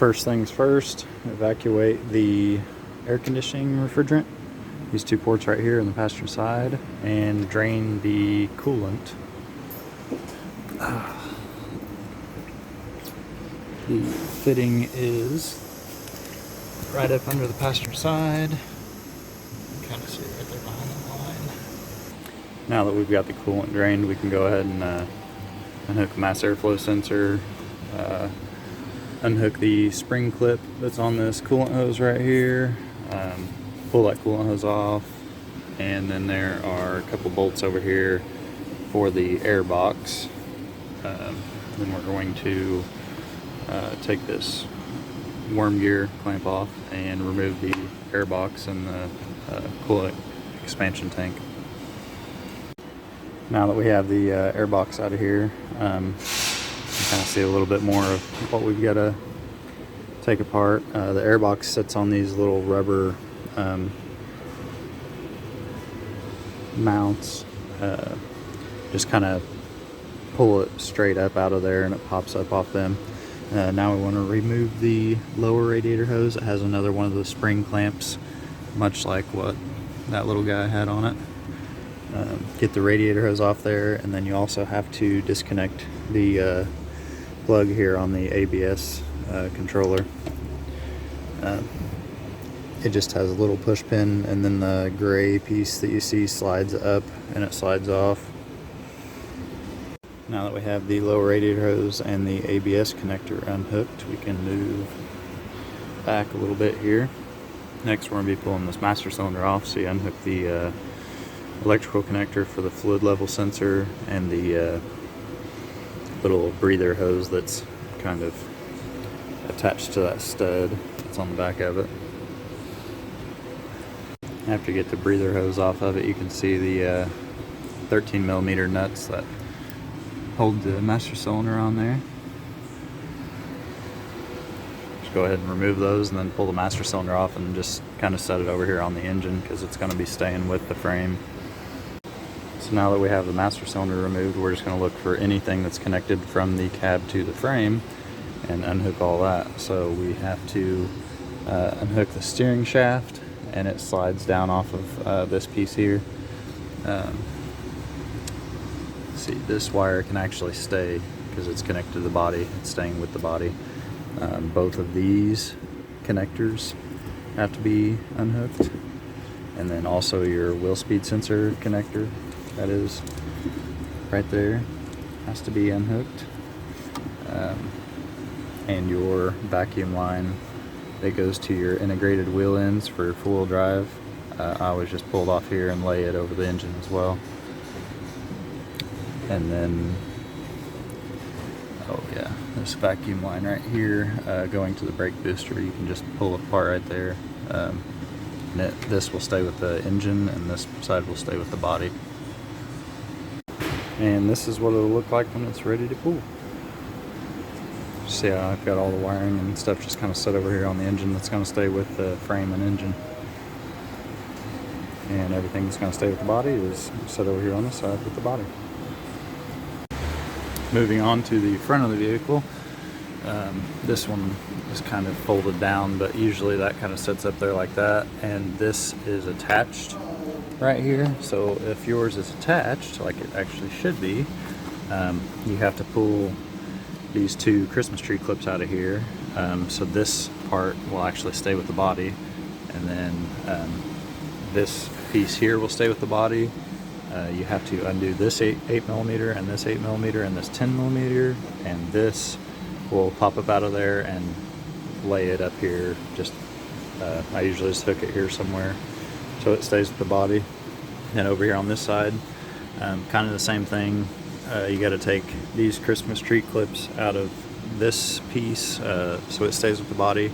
first things first, evacuate the air conditioning refrigerant, these two ports right here on the passenger side, and drain the coolant. The fitting is right up under the passenger side. You can kind of see it right there behind the line. Now that we've got the coolant drained, we can go ahead and unhook the mass airflow sensor, unhook the spring clip that's on this coolant hose right here, pull that coolant hose off, and then there are a couple bolts over here for the air box. Then we're going to take this worm gear clamp off and remove the air box and the coolant expansion tank. Now that we have the air box out of here, you can kind of see a little bit more of what we've got to take apart. The air box sits on these little rubber mounts. Just kind of pull it straight up out of there and it pops up off them. Now we want to remove the lower radiator hose. It has another one of the spring clamps, much like what that little guy had on it. Get the radiator hose off there, and then you also have to disconnect the plug here on the ABS controller. It just has a little push pin, and then the gray piece that you see slides up and it slides off. Now that we have the lower radiator hose and the ABS connector unhooked, we can move back a little bit here. Next, we're going to be pulling this master cylinder off, so you unhook the electrical connector for the fluid level sensor and the little breather hose that's kind of attached to that stud that's on the back of it. After you get the breather hose off of it, you can see the 13mm nuts that hold the master cylinder on there. Just go ahead and remove those and then pull the master cylinder off and just kind of set it over here on the engine because it's going to be staying with the frame. So now that we have the master cylinder removed, we're just going to look for anything that's connected from the cab to the frame and unhook all that. So we have to unhook the steering shaft, and it slides down off of this piece here. See, this wire can actually stay because it's connected to the body. It's staying with the body. Both of these connectors have to be unhooked, and then also your wheel speed sensor connector, that is right there, has to be unhooked, and your vacuum line that goes to your integrated wheel ends for four-wheel drive. I always just pull it off here and lay it over the engine as well. And then, oh yeah, this vacuum line right here going to the brake booster, you can just pull it apart right there. And this will stay with the engine, and this side will stay with the body. And this is what it'll look like when it's ready to pull. See how I've got all the wiring and stuff just kind of set over here on the engine. That's going to stay with the frame and engine. And everything that's going to stay with the body is set over here on the side with the body. Moving on to the front of the vehicle, this one is kind of folded down, but usually that kind of sits up there like that, and this is attached right here. So if yours is attached, like it actually should be, you have to pull these two Christmas tree clips out of here. So this part will actually stay with the body, and then this piece here will stay with the body. You have to undo this 8mm and this 8mm and this 10mm, and this will pop up out of there and lay it up here. Just I usually just hook it here somewhere so it stays with the body. And over here on this side, kind of the same thing. You got to take these Christmas tree clips out of this piece so it stays with the body,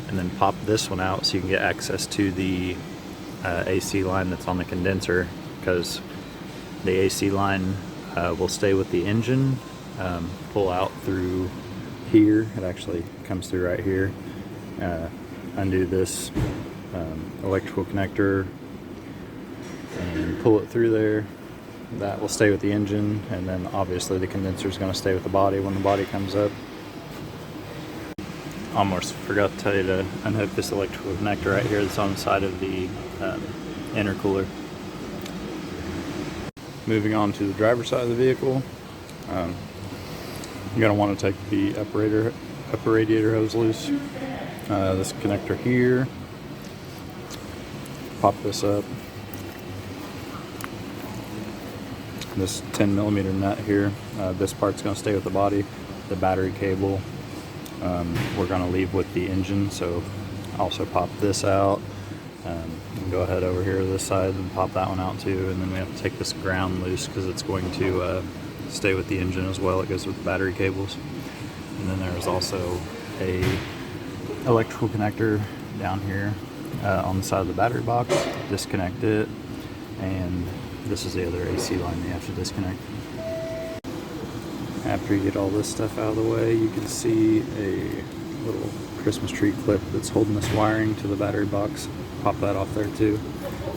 and then pop this one out so you can get access to the AC line that's on the condenser, because the AC line will stay with the engine, pull out through here. It actually comes through right here. Undo this electrical connector and pull it through there. That will stay with the engine, and then obviously the condenser is going to stay with the body when the body comes up. almost forgot to tell you to unhook this electrical connector right here that's on the side of the intercooler. Moving on to the driver's side of the vehicle, you're going to want to take the upper radiator hose loose. This connector here, pop this up. This 10mm nut here, this part's going to stay with the body. The battery cable we're going to leave with the engine, so also pop this out. Go ahead over here to this side and pop that one out too, and then we have to take this ground loose because it's going to stay with the engine as well. It goes with the battery cables. And then there's also a electrical connector down here on the side of the battery box. Disconnect it, and this is the other AC line you have to disconnect. After you get all this stuff out of the way, you can see a little Christmas tree clip that's holding this wiring to the battery box. Pop that off there too.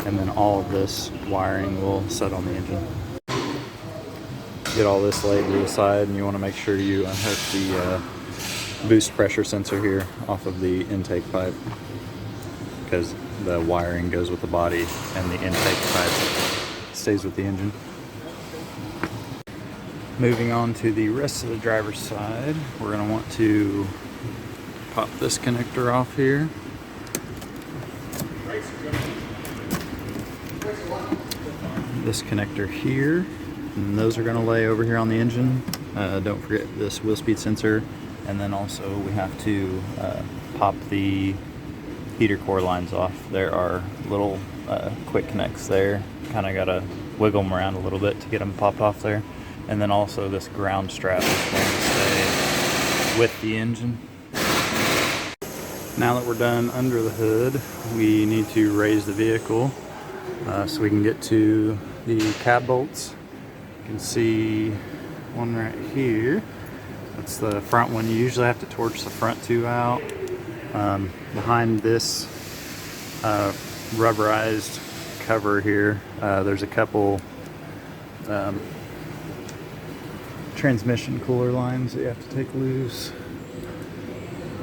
And then all of this wiring will set on the engine. Get all this laid to the side, and you want to make sure you unhook the boost pressure sensor here off of the intake pipe, because the wiring goes with the body and the intake pipe stays with the engine. Moving on to the rest of the driver's side, we're going to want to pop this connector off here. This connector here, and those are going to lay over here on the engine. Don't forget this wheel speed sensor, and then also we have to pop the heater core lines off. There are little quick connects there. Kind of got to wiggle them around a little bit to get them popped off there. And then also this ground strap is going to stay with the engine. Now that we're done under the hood, we need to raise the vehicle so we can get to the cab bolts. You can see one right here. That's the front one. You usually have to torch the front two out. Behind this rubberized cover here, there's a couple transmission cooler lines that you have to take loose.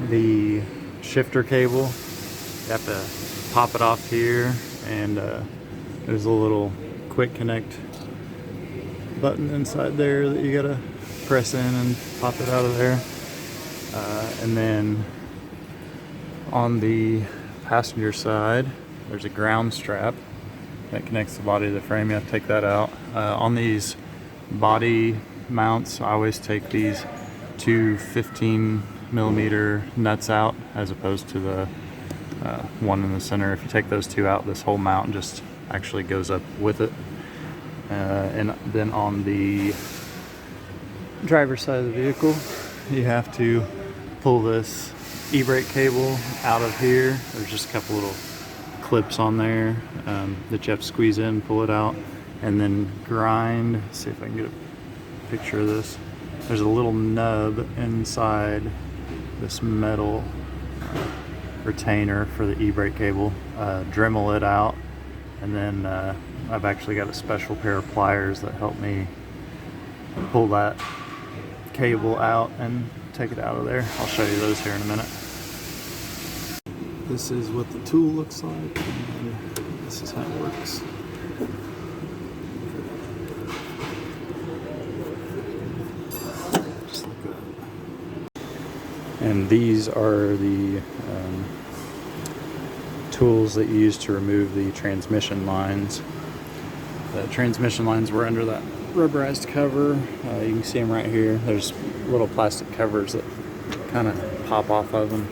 The shifter cable, you have to pop it off here, and there's a little quick connect button inside there that you gotta press in and pop it out of there. And then on the passenger side, there's a ground strap that connects the body to the frame. You have to take that out. On these body mounts, I always take these two 15mm nuts out as opposed to the one in the center. If you take those two out, this whole mount just actually goes up with it. And then on the driver's side of the vehicle, you have to pull this e-brake cable out of here. There's just a couple little clips on there that you have to squeeze in, pull it out, and then grind. Let's see if I can get a picture of this. There's a little nub inside this metal retainer for the e-brake cable. Dremel it out, and then I've actually got a special pair of pliers that help me pull that cable out and take it out of there. I'll show you those here in a minute. This is what the tool looks like, and this is how it works. Just like that. And these are the tools that you use to remove the transmission lines. The transmission lines were under that rubberized cover. You can see them right here. There's little plastic covers that kind of pop off of them.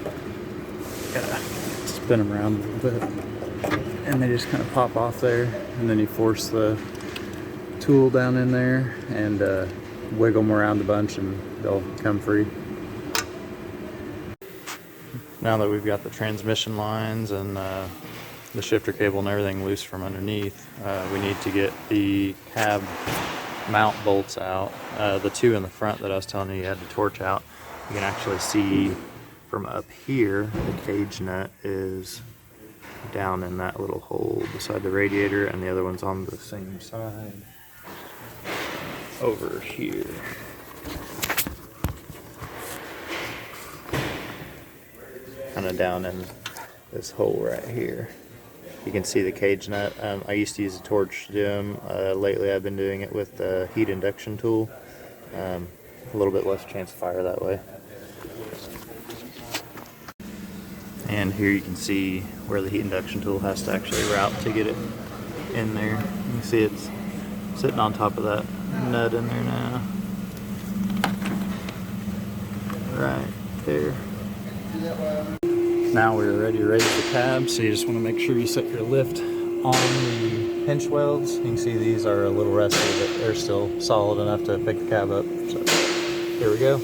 Gotta spin them around a little bit, and they just kind of pop off there, and then you force the tool down in there and wiggle them around a bunch, and they'll come free. Now that we've got the transmission lines and the shifter cable and everything loose from underneath, we need to get the cab mount bolts out. The two in the front that I was telling you had to torch out. You can actually see from up here, the cage nut is down in that little hole beside the radiator, and the other one's on the same side over here. kind of down in this hole right here. You can see the cage nut. I used to use a torch to do them. Lately I've been doing it with the heat induction tool. A little bit less chance of fire that way. And here you can see where the heat induction tool has to actually route to get it in there. You can see it's sitting on top of that nut in there now. Right there. Now we're ready to raise the cab, so you just want to make sure you set your lift on the pinch welds. You can see these are a little rusty, but they're still solid enough to pick the cab up. So here we go.